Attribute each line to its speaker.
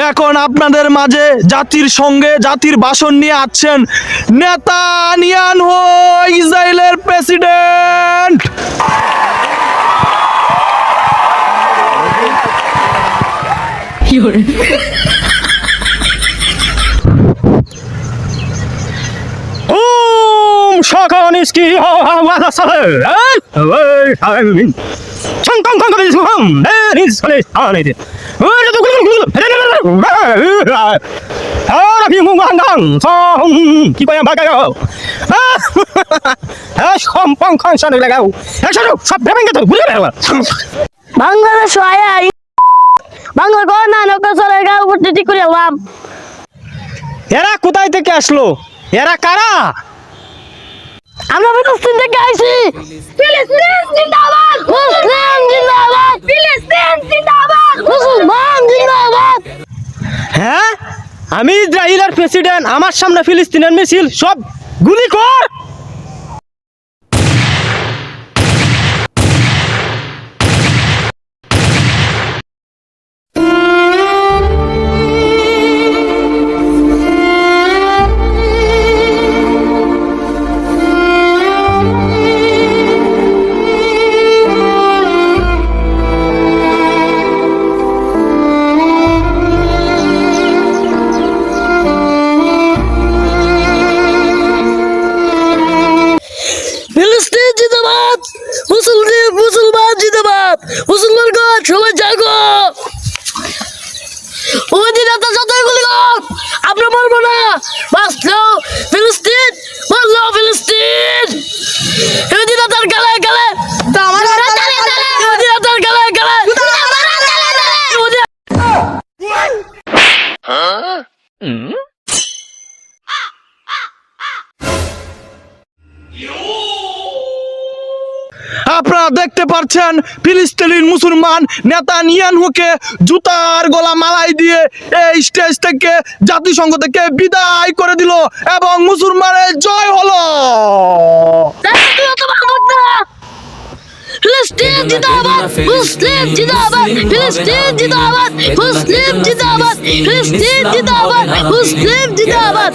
Speaker 1: এখন আপনাদের মাঝে জাতির সঙ্গে জাতির ভাষণ নিয়ে আসছেন নেতানিয়াহু, ইসরায়েলের প্রেসিডেন্ট। শাকানিস্কি ওয়ালা সালাম আমিন সংকং কং বিসুহাম দেরিস ফলেস্তানে আর আমি মুগাঙ্গাং সং কি পায়া বাগাও সম্পং খানসানে লাগাও এসব সব ভেঙে তো বুঝে গেল।
Speaker 2: বাংলাদেশ আয়া বাংলা কোন না নৌকা চলে গা উপর ঠিক করে এলাম।
Speaker 1: এরা কোথায় থেকে আসলো? এরা কারা?
Speaker 2: আমরা ফিলিস্তিন থেকে আইছি। ফিলিস্তিন জিন্দাবাদ, মুসলিম জিন্দাবাদ, ফিলিস্তিন জিন্দাবাদ, মুসলমান জিন্দাবাদ।
Speaker 1: হ্যাঁ, আমি ইসরায়েলের প্রেসিডেন্ট, আমার সামনে ফিলিস্তিনের মিছিল, সব গুলি কর।
Speaker 2: ফিলিস্তিন জিন্দাবাদ, মুসলমান জিন্দাবাদ, মুসলমান গণ সবাই জাগো। অধিনাতা যতই গুলি হোক আমরা মরবো না, বাঁচলো ফিলিস্তিন, মরলো ফিলিস্তিন। অধিনাতার গালায় গালায় অধিনাতার গালায় গালায়
Speaker 1: আপনারা দেখতে পাচ্ছেন ফিলিস্তিনের মুসলমান নেতানিয়াহুকে জুতার গলা মালাই দিয়ে এই স্টেজ থেকে জাতিসংঘ থেকে বিদায় করে দিল এবং মুসলমানের জয় হলো।
Speaker 2: ফিলিস্তিন জিন্দাবাদ, মুসলিম জিন্দাবাদ, ফিলিস্তিন জিন্দাবাদ, মুসলিম জিন্দাবাদ, ফিলিস্তিন জিন্দাবাদ, মুসলিম জিন্দাবাদ।